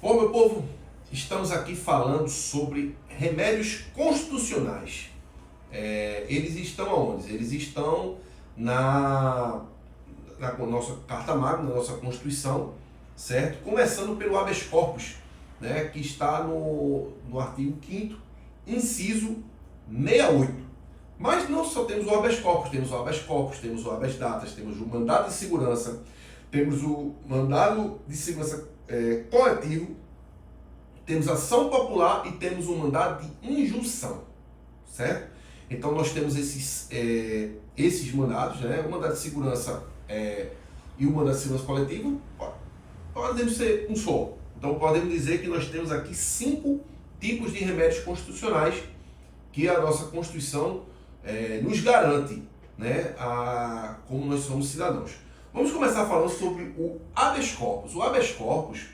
Bom, meu povo, estamos aqui falando sobre remédios constitucionais. Eles estão aonde? Eles estão na nossa Carta Magna, na nossa Constituição, certo? Começando pelo habeas corpus, né, que está no artigo 5º, inciso 68. Mas não só temos o habeas corpus, temos o habeas corpus, temos o habeas datas, temos o mandado de segurança, temos o mandado de segurança coletivo, temos ação popular e temos o mandado de injunção, certo? Então nós temos esses mandados, né? O mandado de segurança e o mandado de segurança coletivo podemos ser um só. Então podemos dizer que nós temos aqui 5 tipos de remédios constitucionais que a nossa Constituição nos garante, né, como nós somos cidadãos. Vamos começar falando sobre o habeas corpus. O habeas corpus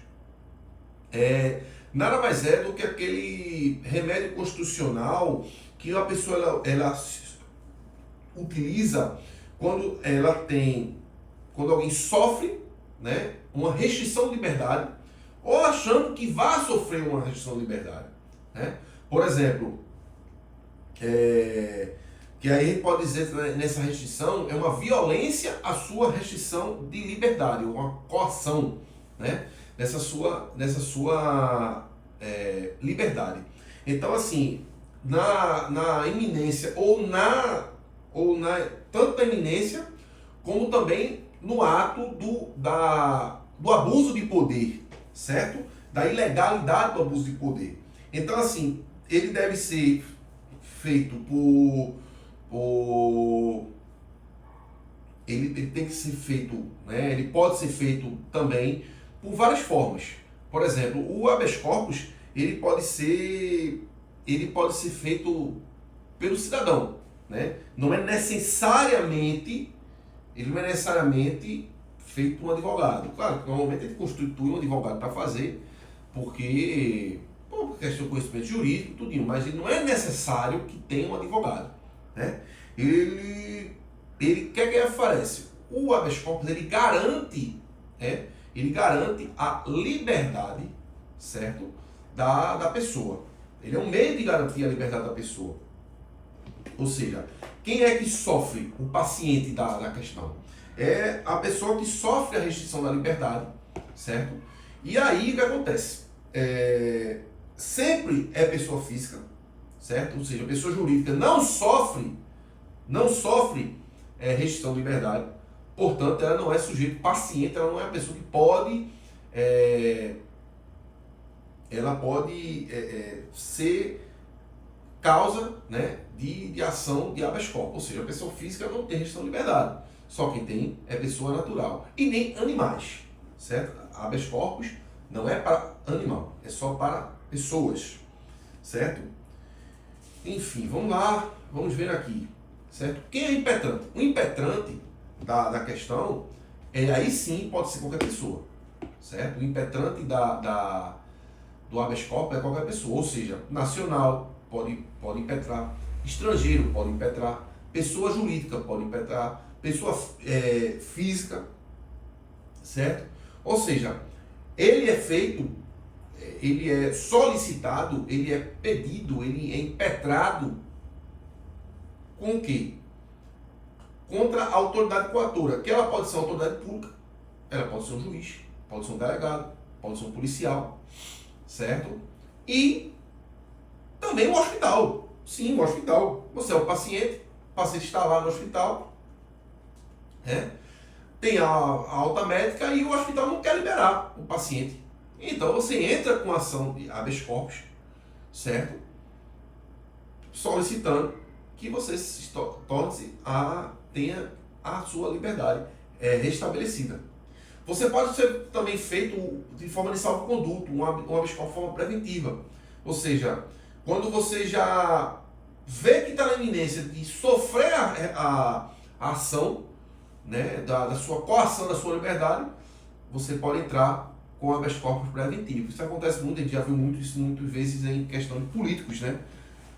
nada mais é do que aquele remédio constitucional que a pessoa ela utiliza quando alguém sofre, né, uma restrição de liberdade ou achando que vai sofrer uma restrição de liberdade, né? Por exemplo, que aí a gente pode dizer que nessa restrição é uma violência à sua restrição de liberdade, uma coação, né, nessa sua liberdade. Então, assim, na iminência tanto na iminência como também no ato do abuso de poder, certo? Da ilegalidade do abuso de poder. Então, assim, ele deve ser feito ele tem que ser feito, né? Ele pode ser feito também por várias formas. Por exemplo, o habeas corpus ele pode ser feito pelo cidadão, né? Não é necessariamente feito um advogado. Claro que normalmente ele constitui um advogado para fazer, porque por questão de conhecimento jurídico, tudinho, mas ele não é necessário que tenha um advogado, né? Ele quer que aparece. O habeas corpus ele garante a liberdade, certo? Da pessoa. Ele é um meio de garantir a liberdade da pessoa. Ou seja, quem é que sofre o paciente da questão? É a pessoa que sofre a restrição da liberdade, certo? E aí o que acontece? Sempre é pessoa física, certo? Ou seja, a pessoa jurídica não sofre restrição de liberdade, portanto ela não é sujeito paciente, ela não é a pessoa que pode ser causa, né, de ação de habeas corpus. Ou seja, a pessoa física não tem restrição de liberdade, só quem tem é pessoa natural e nem animais, certo? Habeas corpus não é para animal, é só para pessoas, certo? Enfim, vamos lá, vamos ver aqui, certo? Quem é impetrante? O impetrante da questão, aí sim pode ser qualquer pessoa, certo? O impetrante do habeas corpus é qualquer pessoa, ou seja, nacional pode impetrar, estrangeiro pode impetrar, pessoa jurídica pode impetrar, pessoa física, certo? Ou seja, ele é solicitado, ele é pedido, ele é impetrado com o quê? Contra a autoridade coatora, que ela pode ser uma autoridade pública, ela pode ser um juiz, pode ser um delegado, pode ser um policial, certo? E também o hospital. Sim, o hospital. Você é o paciente está lá no hospital, né? Tem a alta médica e o hospital não quer liberar o paciente. Então você entra com ação de habeas corpus, certo? Solicitando que você tenha a sua liberdade restabelecida. Você pode ser também feito de forma de salvo-conduto, um habeas corpus de forma preventiva. Ou seja, quando você já vê que está na iminência de sofrer a ação, né, da sua coação da sua liberdade, você pode entrar com habeas corpus preventivo. Isso acontece muito, a gente já viu muito isso muitas vezes em questão de políticos, né?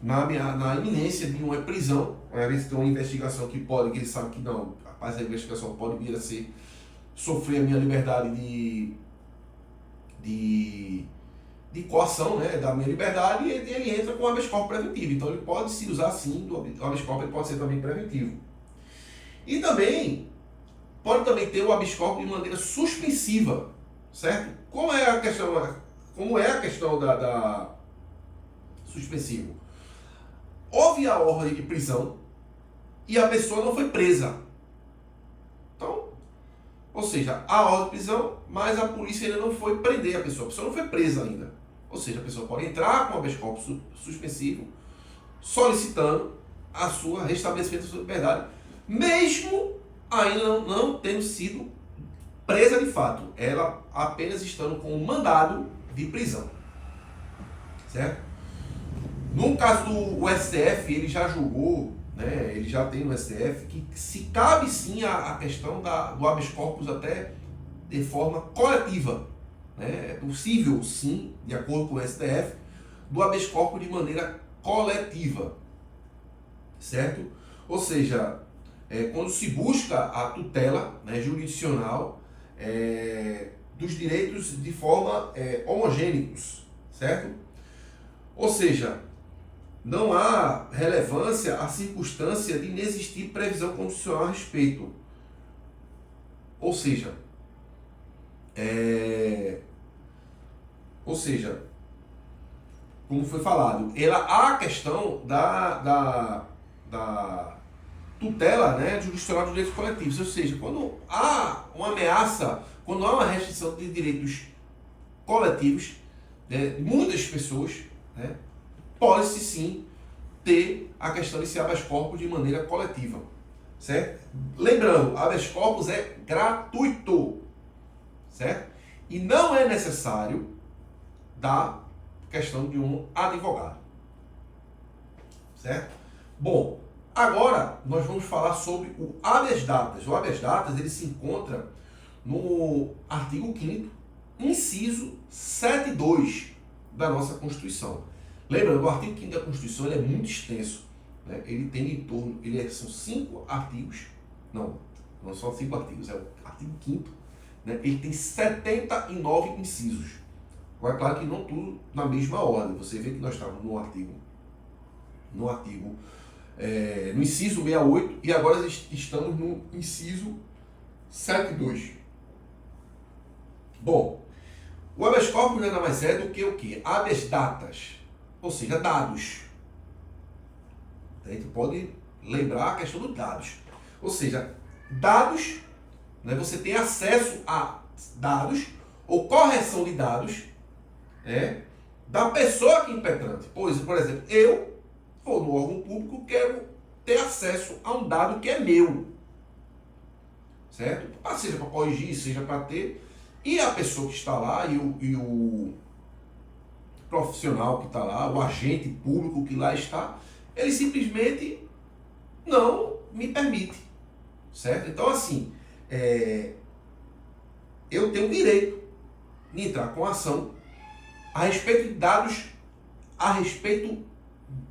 Na iminência de uma prisão, às vezes tem uma investigação que ele sabe que não, rapaz, a investigação pode vir a sofrer a minha liberdade de coação, né, da minha liberdade, e ele entra com o habeas corpus preventivo. Então ele pode se usar sim, o habeas corpus ele pode ser também preventivo. E também pode também ter o habeas corpus de maneira suspensiva, certo? Como é a questão da suspensivo? Houve a ordem de prisão e a pessoa não foi presa. Então, ou seja, a ordem de prisão, mas a polícia ainda não foi prender a pessoa não foi presa ainda. Ou seja, a pessoa pode entrar com o habeas corpus suspensivo, solicitando a sua restabelecimento da sua liberdade, mesmo ainda não tendo sido presa de fato, ela apenas estando com um mandado de prisão. Certo? No caso do STF, ele já julgou, né, ele já tem no STF, que se cabe sim a questão do habeas corpus até de forma coletiva. Né? É possível sim, de acordo com o STF, do habeas corpus de maneira coletiva. Certo? Ou seja, quando se busca a tutela, né, jurisdicional dos direitos de forma homogêneos, certo? Ou seja, não há relevância à circunstância de inexistir previsão constitucional a respeito. Ou seja, como foi falado, há a questão da tutela, né, jurisdicional dos direitos coletivos. Ou seja, quando há uma ameaça, quando há uma restrição de direitos coletivos, muitas pessoas, né, pode-se sim ter a questão desse habeas corpus de maneira coletiva. Certo? Lembrando, habeas corpus é gratuito. Certo? E não é necessário da questão de um advogado. Certo? Bom, agora nós vamos falar sobre o habeas datas. O habeas datas ele se encontra no artigo 5º, inciso 7.2 da nossa Constituição. Lembrando, o artigo 5º da Constituição ele é muito extenso. Né? Ele tem em torno, são 5 artigos, não são 5 artigos, é o artigo 5º, né? Ele tem 79 incisos. Agora, é claro que não tudo na mesma ordem. Você vê que nós estávamos no inciso 68 e agora estamos no inciso 7.2. Bom, o habeas corpus nada mais é do que o quê? Habeas datas, ou seja, dados. A gente pode lembrar a questão dos dados. Ou seja, dados, né, você tem acesso a dados ou correção de dados da pessoa que é impetrante. Por exemplo, eu vou no órgão público, quero ter acesso a um dado que é meu. Certo? Seja para corrigir, seja para ter. E a pessoa que está lá e o profissional que está lá, o agente público que lá está, ele simplesmente não me permite. Certo? Então, assim, eu tenho o direito de entrar com ação a respeito de dados, a respeito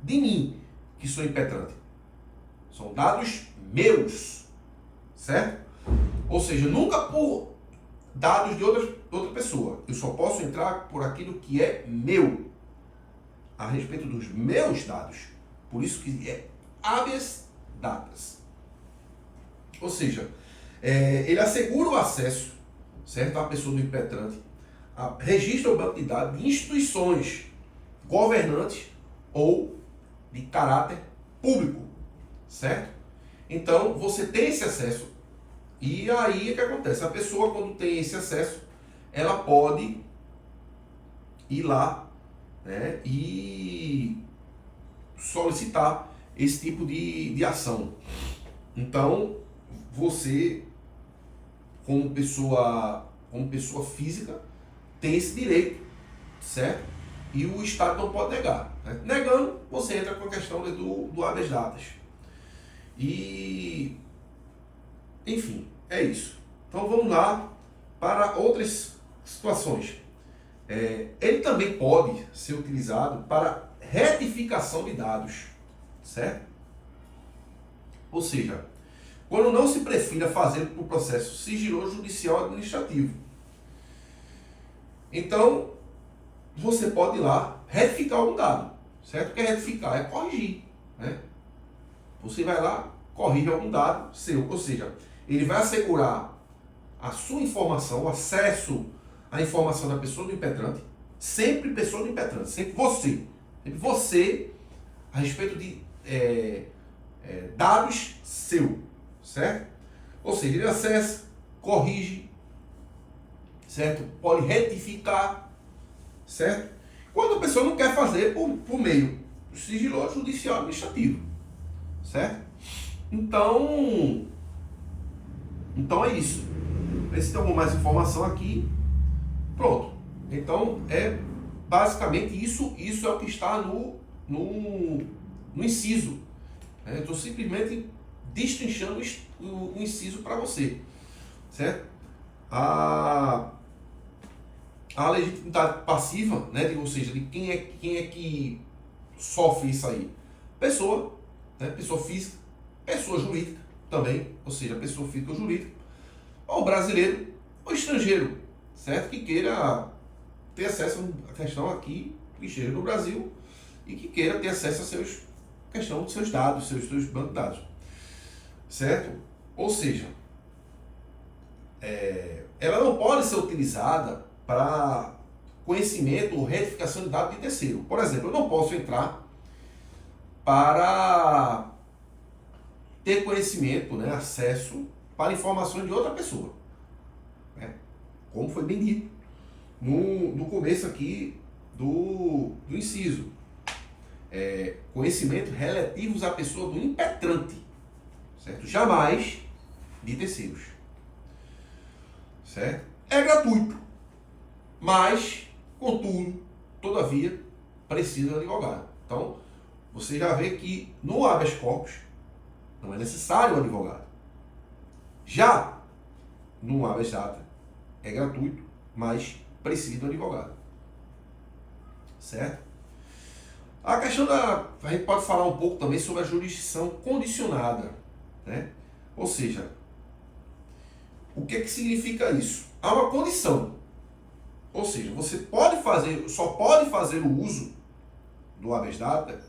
de mim, que sou impetrante. São dados meus, certo? Ou seja, nunca por dados de outra pessoa. Eu só posso entrar por aquilo que é meu, a respeito dos meus dados. Por isso que é habeas datas. Ou seja, ele assegura o acesso, certo, à pessoa do impetrante, registra o banco de dados de instituições governantes ou de caráter público, certo? Então, você tem esse acesso e aí o que acontece? A pessoa, quando tem esse acesso, ela pode ir lá, né, e solicitar esse tipo de ação. Então, você, como pessoa física, tem esse direito, certo? E o Estado não pode negar. Né? Negando, você entra com a questão do habeas datas. E, enfim, é isso. Então vamos lá para outras situações. Ele também pode ser utilizado para retificação de dados, certo? Ou seja, quando não se prefira fazer por processo sigiloso judicial administrativo. Então, você pode ir lá retificar algum dado, certo? O que é retificar? É corrigir, né? Você vai lá, corrige algum dado seu, ou seja, ele vai assegurar a sua informação, o acesso à informação da pessoa do impetrante, sempre pessoa do impetrante, sempre você, a respeito de dados seu, certo? Ou seja, ele acessa, corrige, certo? Pode retificar, certo? Quando a pessoa não quer fazer por meio sigiloso, judicial, administrativo, certo? Então é isso. Vê se tem alguma mais informação aqui. Pronto. Então é basicamente isso é o que está no inciso. Estou simplesmente destrinchando o inciso para você, certo? A legitimidade passiva, né, ou seja, de quem é que sofre isso aí? Pessoa, né, pessoa física, pessoa jurídica também, ou seja, pessoa física ou jurídica, ou brasileiro ou estrangeiro, certo? Que queira ter acesso à questão aqui, que esteja no Brasil e que queira ter acesso a questão dos seus dados, seus bancos de dados, certo? Ou seja, ela não pode ser utilizada para conhecimento ou retificação de dados de terceiro. Por exemplo, eu não posso entrar para ter conhecimento, né, acesso para informações de outra pessoa, né? Como foi bem dito no começo aqui do inciso. Conhecimentos relativos à pessoa do impetrante, certo? Jamais de terceiros, certo? É gratuito, mas, contudo, todavia, precisa de advogado. Então, você já vê que no habeas corpus não é necessário o advogado. Já no habeas data é gratuito, mas precisa do advogado, certo? A questão a gente pode falar um pouco também sobre a jurisdição condicionada, né? Ou seja, o que significa isso? Há uma condição, ou seja, você só pode fazer o uso do habeas data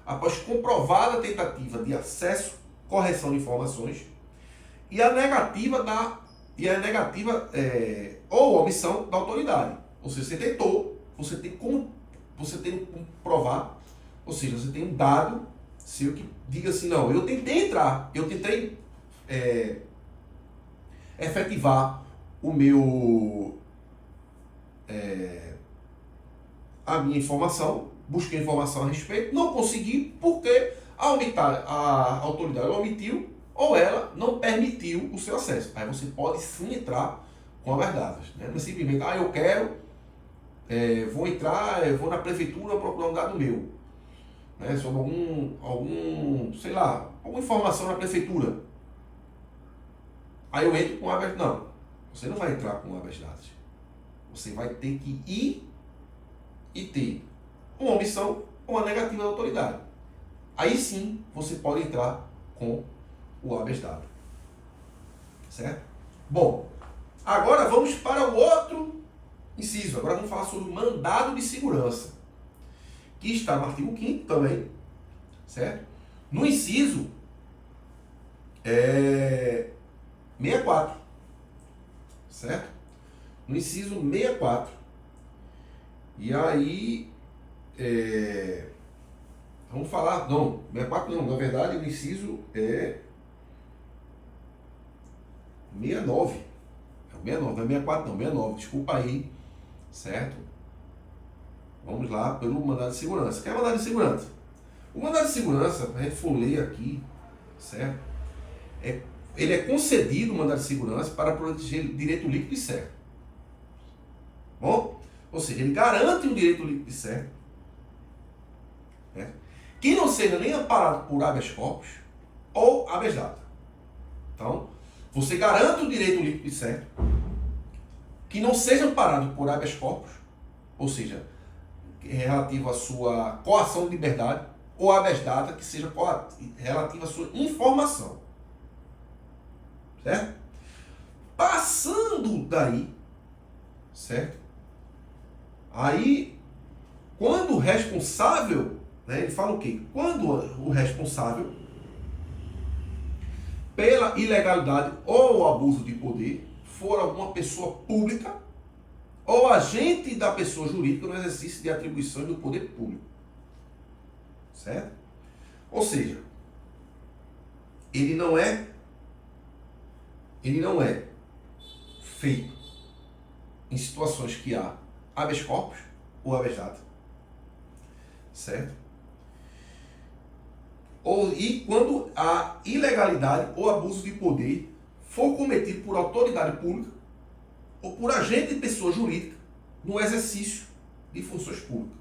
após comprovada tentativa de acesso, correção de informações e a negativa ou omissão da autoridade. Ou seja, você tentou, você tem que provar, ou seja, você tem um dado seu que diga assim, não, eu tentei efetivar a minha informação, busquei informação a respeito, não consegui porque a autoridade omitiu ou ela não permitiu o seu acesso. Aí você pode sim entrar com habeas datas, né? Não é simplesmente, eu quero, vou na prefeitura procurar um dado meu, né, sobre sei lá, alguma informação na prefeitura. Aí eu entro com habeas. Não, você não vai entrar com habeas datas. Você vai ter que ir e ter uma omissão ou uma negativa da autoridade. Aí sim você pode entrar com o habeas data. Certo? Bom, agora vamos para o outro inciso. Agora vamos falar sobre o mandado de segurança, que está no artigo 5º também, certo? No inciso 64, certo? No inciso 64. E aí, vamos falar, não, 64 não, na verdade o inciso é 69. É o 69, não é 64 não, 69, desculpa aí, certo? Vamos lá pelo mandado de segurança. O que é mandado de segurança? O mandado de segurança, a gente for ler aqui, certo? Ele é concedido, o mandado de segurança, para proteger o direito líquido e certo. Bom? Ou seja, ele garante um direito líquido e certo, né, que não seja nem amparado por habeas corpus ou habeas data. Então, você garante o direito líquido e certo, que não seja amparado por habeas corpus, ou seja, relativo à sua coação de liberdade, ou habeas data, que seja relativo à sua informação. Certo? Passando daí, certo? Aí quando o responsável, né, ele fala o quê? Quando o responsável pela ilegalidade ou abuso de poder for alguma pessoa pública ou agente da pessoa jurídica no exercício de atribuições do poder público. Certo? Ou seja, ele não é feito em situações que há habeas corpus ou habeas data. Certo? E quando a ilegalidade ou abuso de poder for cometido por autoridade pública ou por agente de pessoa jurídica no exercício de funções públicas.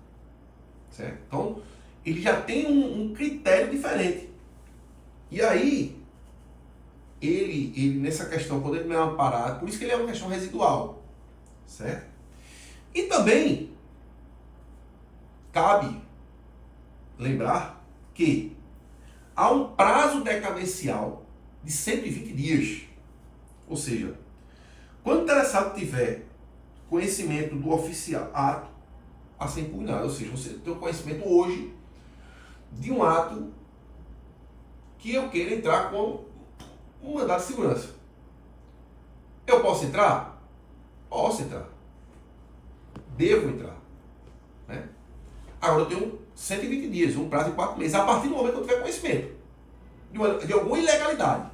Certo? Então, ele já tem um critério diferente. E aí, ele nessa questão, quando ele não é amparado, por isso que ele é uma questão residual. Certo? E também cabe lembrar que há um prazo decadencial de 120 dias. Ou seja, quando o interessado tiver conhecimento do oficial ato a ser impugnado, ou seja, você tem o conhecimento hoje de um ato que eu queira entrar com um mandado de segurança. Eu posso entrar? Posso entrar. Devo entrar. Né? Agora eu tenho 120 dias, um prazo de 4 meses, a partir do momento que eu tiver conhecimento de alguma ilegalidade.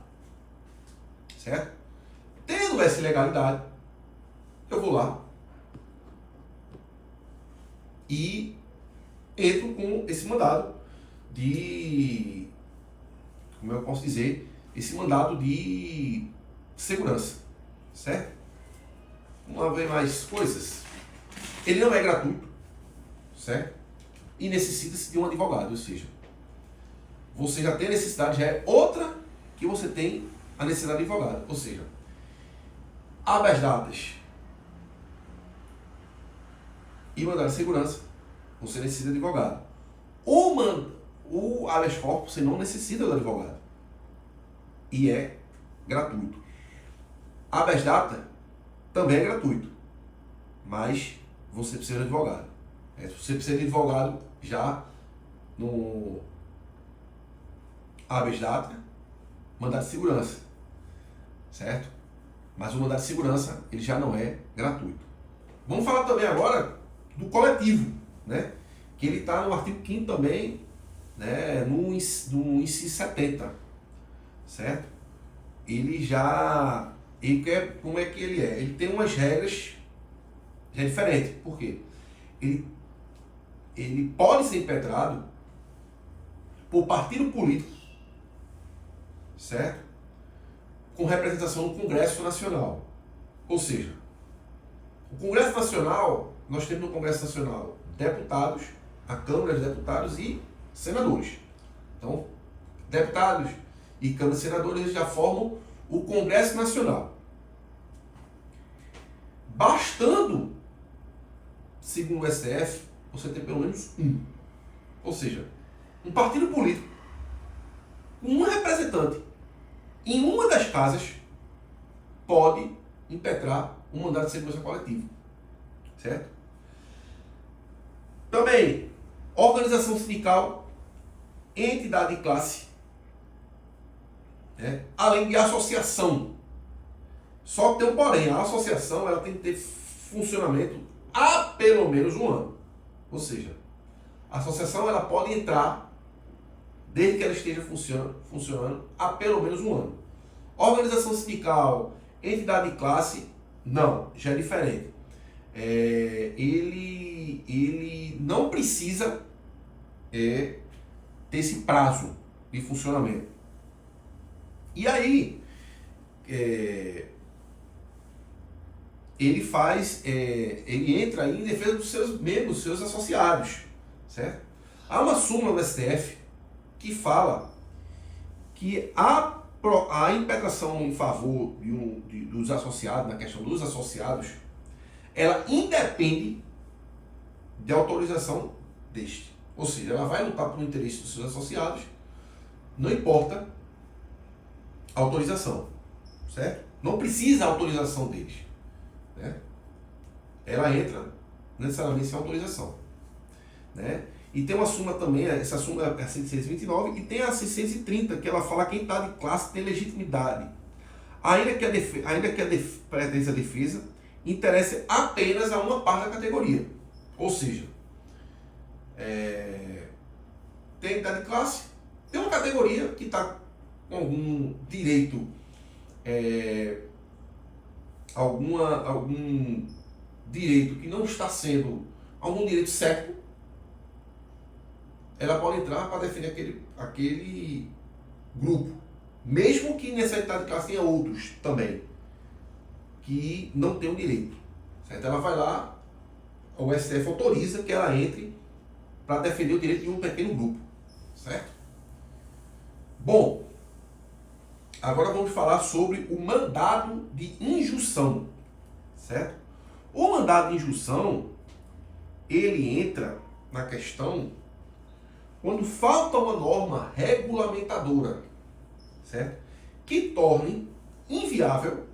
Certo? Tendo essa ilegalidade, eu vou lá e entro com esse mandado de, como eu posso dizer, esse mandado de segurança. Certo? Vamos ver mais coisas. Ele não é gratuito. Certo? E necessita-se de um advogado, ou seja, você já tem a necessidade, já é outra que você tem a necessidade de advogado. Ou seja, habeas datas e mandado de segurança, você necessita de advogado. O habeas corpus, você não necessita de advogado. E é gratuito. Habeas data também é gratuito, mas você precisa de advogado. Você precisa de advogado já no habeas data, mandado de segurança, certo? Mas o mandado de segurança, ele já não é gratuito. Vamos falar também agora do coletivo, né? Que ele está no artigo 5º também, né? no inciso 70, certo? Como é que ele é? Ele tem umas regras já diferentes. Por quê? Ele pode ser impetrado por partido político, certo? Com representação no Congresso Nacional. Ou seja, o Congresso Nacional, nós temos no Congresso Nacional deputados, a Câmara de Deputados e senadores. Então, deputados e Câmara de Senadores já formam o Congresso Nacional. Bastando, segundo o STF, você ter pelo menos um. Ou seja, um partido político com um representante em uma das casas pode impetrar um mandado de segurança coletivo. Certo? Também, organização sindical, entidade de classe, né? Além de associação. Só que tem um porém, a associação ela tem que ter funcionamento há pelo menos um ano. Ou seja, a associação ela pode entrar desde que ela esteja funcionando há pelo menos um ano. Organização sindical, entidade de classe, não, já é diferente. Ele não precisa ter esse prazo de funcionamento. E aí, ele entra aí em defesa dos seus membros, dos seus associados, certo? Há uma súmula do STF que fala que a impetração em favor dos associados, na questão dos associados, ela independe de autorização deste. Ou seja, ela vai lutar pelo interesse dos seus associados, não importa a autorização, certo? Não precisa a autorização deles. Né? Ela entra necessariamente sem autorização. né? E tem uma súmula também, essa súmula é a 629, e tem a 630, que ela fala que quem está de classe tem legitimidade. Ainda que a pertença à defesa interesse apenas a uma parte da categoria. Ou seja, tem idade de classe, tem uma categoria que está com algum direito, algum direito que não está sendo, algum direito certo, ela pode entrar para defender aquele grupo. Mesmo que nessa idade de classe tenha outros também, que não tem o direito. Certo? Ela vai lá, o STF autoriza que ela entre para defender o direito de um pequeno grupo. Certo? Bom, agora vamos falar sobre o mandado de injunção. Certo? O mandado de injunção, ele entra na questão quando falta uma norma regulamentadora, certo? Que torne inviável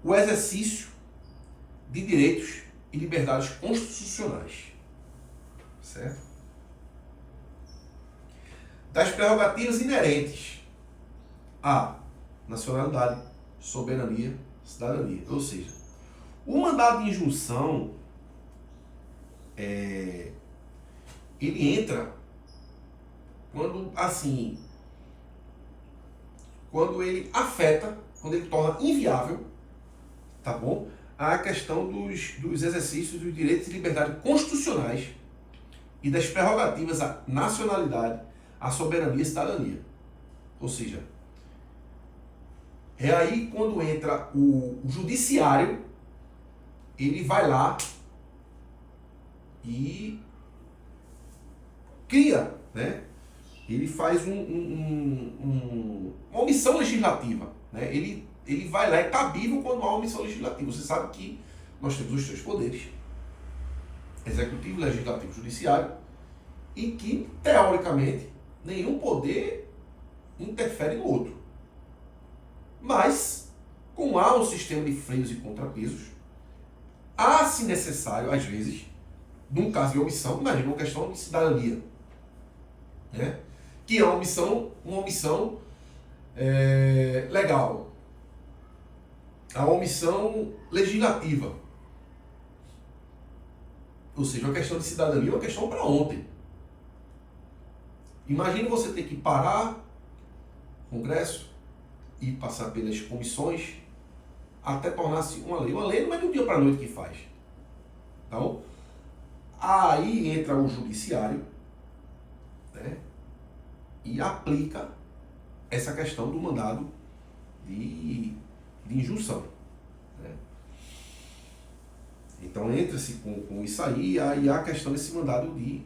o exercício de direitos e liberdades constitucionais, certo? Das prerrogativas inerentes à nacionalidade, soberania, cidadania. Ou seja, o mandado de injunção, ele entra quando, assim, quando ele afeta, quando ele torna inviável, tá bom? A questão dos exercícios dos direitos e liberdades constitucionais e das prerrogativas à nacionalidade, à soberania e cidadania. Ou seja, é aí quando entra o judiciário, ele vai lá e cria, né? Ele faz uma omissão legislativa, né? Ele vai lá, é cabível quando há uma omissão legislativa. Você sabe que nós temos os três poderes, executivo, legislativo e judiciário, e que, teoricamente, nenhum poder interfere no outro. Mas, como há um sistema de freios e contrapesos, há, se necessário, às vezes, num caso de omissão, imagina uma questão de cidadania, né? Que é uma omissão legal, a omissão legislativa. Ou seja, uma questão de cidadania é uma questão para ontem. Imagina você ter que parar o Congresso e passar pelas comissões até tornar-se uma lei. Uma lei não é de um dia para a noite que faz. Então, aí entra o judiciário, né, e aplica essa questão do mandado de injunção. Né? Então entra-se com isso aí, aí há a questão desse mandado de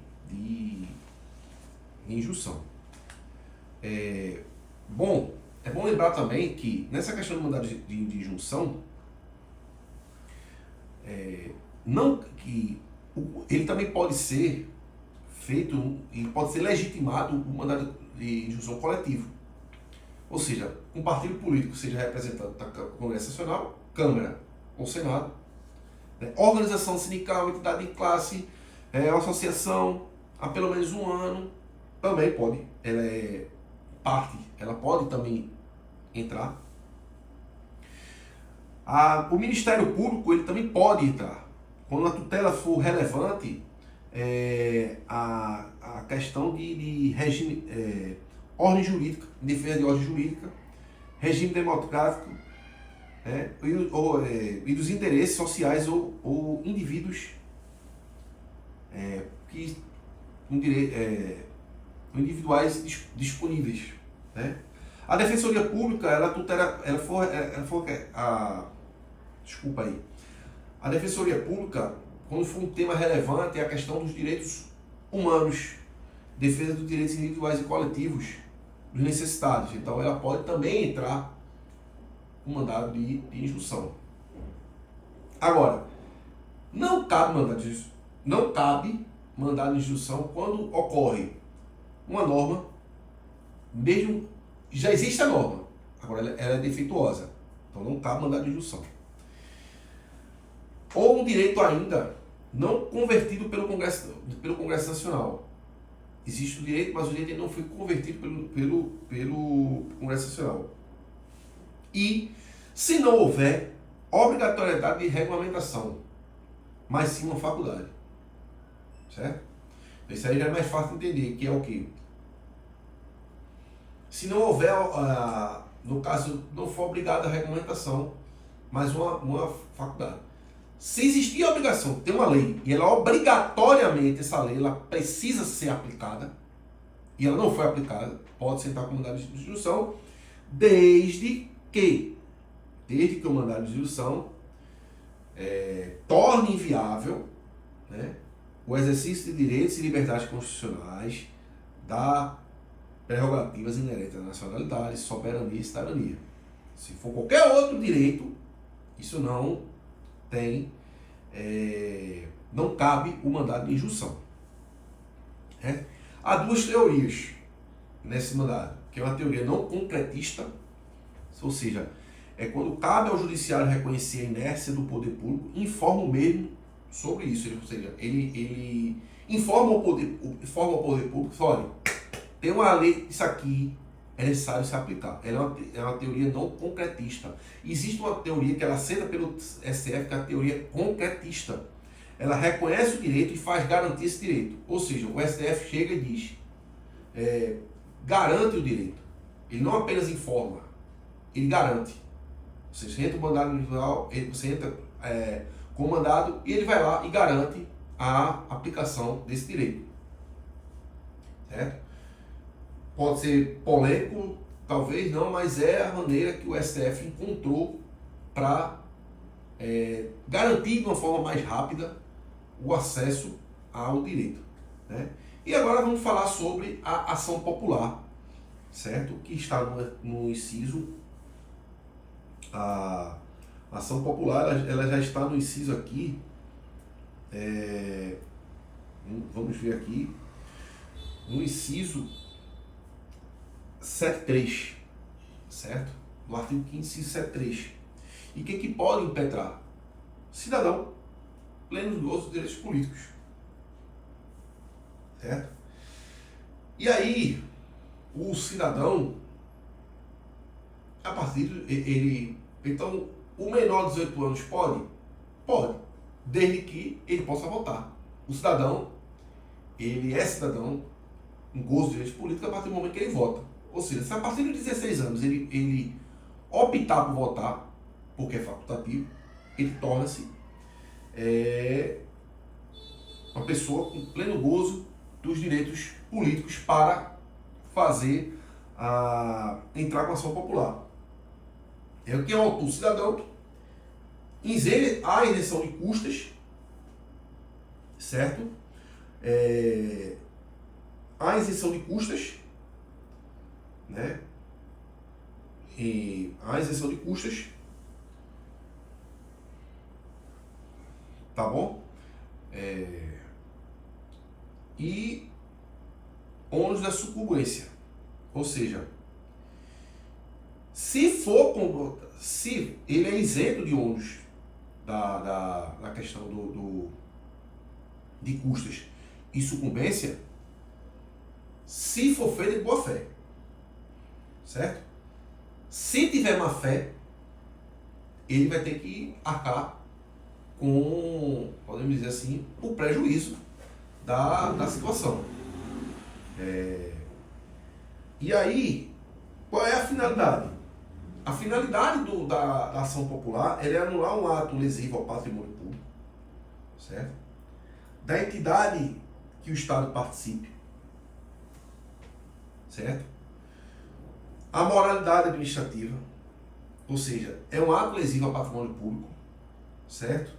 injunção. Bom, é bom lembrar também que nessa questão do mandado de injunção, ele também pode ser feito, e pode ser legitimado o mandado de injunção coletivo. Ou seja, um partido político seja representado no Congresso Nacional, Câmara ou Senado, né? Organização sindical, entidade de classe, associação, há pelo menos um ano, também pode, ela pode também entrar. O Ministério Público, ele também pode entrar. Quando a tutela for relevante, a questão de regime, ordem jurídica, defesa de ordem jurídica, regime democrático, e dos interesses sociais ou indivíduos que individuais disponíveis, né? A Defensoria Pública, a Defensoria Pública, quando for um tema relevante, é a questão dos direitos humanos, defesa dos direitos individuais e coletivos dos necessitados. Então, ela pode também entrar com mandado de injunção. Agora, não cabe mandado de injunção quando ocorre uma norma, mesmo já existe a norma, agora ela é defeituosa, então não cabe mandado de injunção. Ou um direito ainda não convertido pelo Congresso Nacional. Existe o direito, mas o direito não foi convertido pelo Congresso Nacional. E, se não houver obrigatoriedade de regulamentação, mas sim uma faculdade. Certo? Isso aí já é mais fácil de entender, que é o quê? Se não houver, no caso, não for obrigado a regulamentação, mas uma faculdade. Se existir a obrigação de ter uma lei, e ela obrigatoriamente, essa lei, ela precisa ser aplicada, e ela não foi aplicada, pode sentar com o mandado de instrução, desde que o mandado de instrução torne inviável, né, o exercício de direitos e liberdades constitucionais da prerrogativas inerentes à nacionalidade, soberania e cidadania. Se for qualquer outro direito, isso não tem, não cabe o mandado de injunção. Há duas teorias nesse mandado, que é uma teoria não concretista, ou seja, é quando cabe ao judiciário reconhecer a inércia do poder público, informa o mesmo sobre isso, ou seja, ele informa o poder público, olha, tem uma lei, isso aqui é necessário se aplicar. Ela é uma teoria não concretista. Existe uma teoria que ela aceita pelo STF, que é a teoria concretista. Ela reconhece o direito e faz garantir esse direito. Ou seja, o STF chega e diz, garante o direito. Ele não apenas informa, ele garante. Você entra o mandado individual, você entra com o mandado e ele vai lá e garante a aplicação desse direito. Certo? Pode ser polêmico, talvez não, mas é a maneira que o STF encontrou para garantir de uma forma mais rápida o acesso ao direito. Né? E agora vamos falar sobre a ação popular, certo? Que está no inciso. A ação popular ela já está no inciso aqui. Vamos ver aqui. No inciso 73, certo? No artigo 5º, inciso 73. E o que pode impetrar? Cidadão, pleno gozo dos direitos políticos. Certo? E aí, o cidadão, a partir ele... Então, o menor de 18 anos pode? Pode, desde que ele possa votar. O cidadão, ele é cidadão, em gozo de direitos políticos a partir do momento que ele vota. Ou seja, se a partir dos 16 anos ele optar por votar, porque é facultativo, ele torna-se uma pessoa com pleno gozo dos direitos políticos para fazer entrar com a ação popular. É o que é o cidadão, a isenção de custas, certo? A isenção de custas, né? E a isenção de custas, tá bom? E ônus da sucumbência, ou seja, se ele é isento de ônus da questão de custas e sucumbência, se for feito de boa fé, certo? Se tiver má fé, ele vai ter que arcar com, podemos dizer assim, o prejuízo da situação. E aí, qual é a finalidade? A finalidade da ação popular é anular um ato lesivo ao patrimônio público, certo? Da entidade que o Estado participe, certo? A moralidade administrativa, ou seja, é um ato lesivo ao patrimônio público, certo?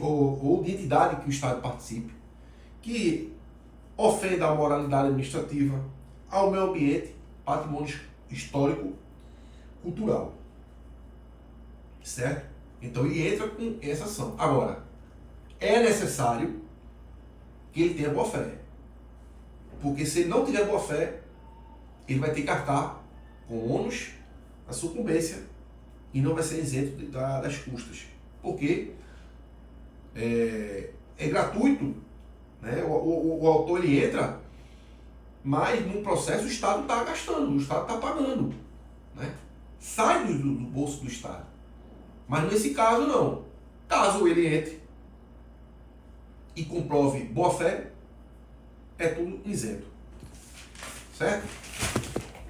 Ou de entidade que o Estado participe, que ofenda a moralidade administrativa, ao meio ambiente, patrimônio histórico, cultural, certo? Então ele entra com essa ação. Agora, é necessário que ele tenha boa fé, porque se ele não tiver boa fé, ele vai ter que arcar com ônus, a sucumbência, e não vai ser isento das custas, porque é gratuito, né? O autor ele entra, mas no processo o Estado está gastando, o Estado está pagando, né? Sai do bolso do Estado. Mas nesse caso não. Caso ele entre e comprove boa-fé, é tudo isento. Certo?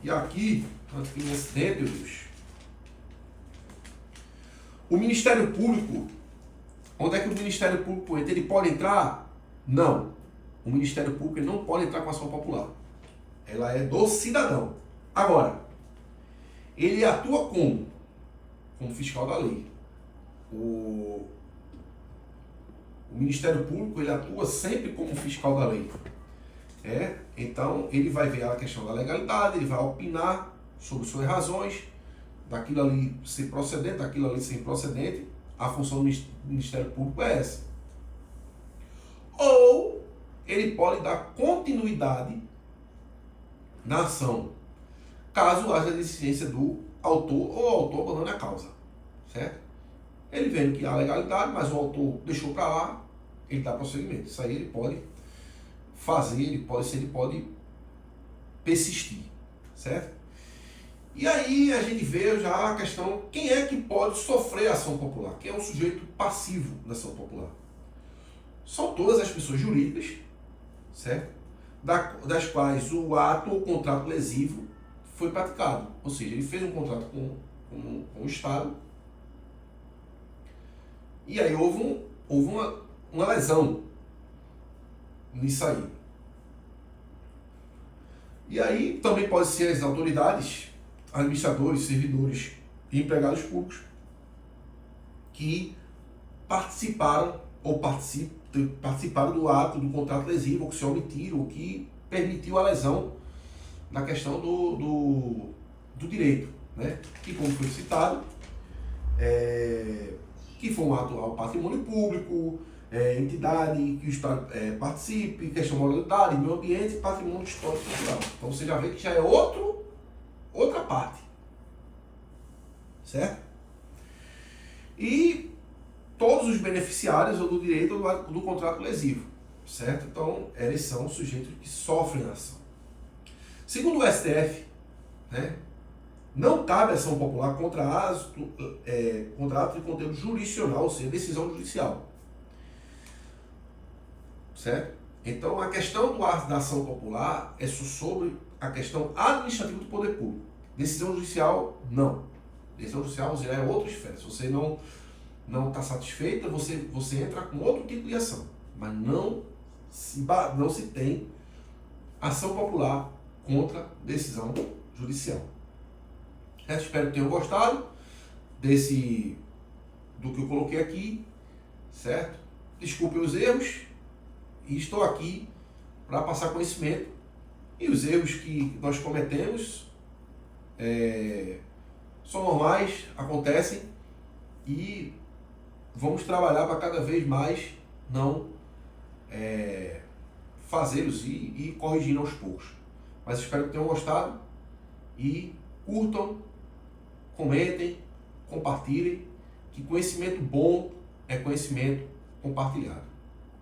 E aqui, antes de um acidente, meu Deus. O Ministério Público, onde é que o Ministério Público entra? Ele pode entrar? Não. O Ministério Público não pode entrar com ação popular. Ela é do cidadão. Agora, ele atua como? Como fiscal da lei. O Ministério Público ele atua sempre como fiscal da lei. Então, ele vai ver a questão da legalidade, ele vai opinar sobre suas razões, daquilo ali ser procedente, daquilo ali ser improcedente. A função do Ministério Público é essa. Ou ele pode dar continuidade na ação, caso haja deficiência do autor ou o autor abandone a causa. Certo? Ele vendo que há legalidade, mas o autor deixou para lá, ele dá prosseguimento. Isso aí ele pode fazer, ele pode persistir, certo? E aí a gente vê já a questão, quem é que pode sofrer a ação popular? Quem é o sujeito passivo da ação popular? São todas as pessoas jurídicas, certo? Das quais o ato ou contrato lesivo foi praticado. Ou seja, ele fez um contrato com o Estado, e aí houve uma lesão nisso aí. E aí também pode ser as autoridades, administradores, servidores e empregados públicos que participaram ou participaram do ato, do contrato lesivo, ou que se omitiram, ou que permitiu a lesão na questão do direito, né? Que, como foi citado, que foi um ato ao patrimônio público, entidade que o Estado participe, questão de moralidade, meio ambiente e patrimônio histórico e cultural. Então você já vê que já é outra parte. Certo? E todos os beneficiários do direito do contrato lesivo. Certo? Então, eles são os sujeitos que sofrem a ação. Segundo o STF, né, não cabe ação popular contra ato de conteúdo jurisdicional, ou seja, decisão judicial. Certo? Então, a questão da ação popular é sobre a questão administrativa do poder público. Decisão judicial, não. Decisão judicial já é outra esfera. Se você não está satisfeita, você entra com outro tipo de ação. Mas não se tem ação popular contra decisão judicial. Espero que tenham gostado do que eu coloquei aqui, certo? Desculpem os erros e estou aqui para passar conhecimento. E os erros que nós cometemos são normais, acontecem e vamos trabalhar para cada vez mais não fazê-los e ir corrigindo aos poucos. Mas espero que tenham gostado e curtam, comentem, compartilhem, que conhecimento bom é conhecimento compartilhado.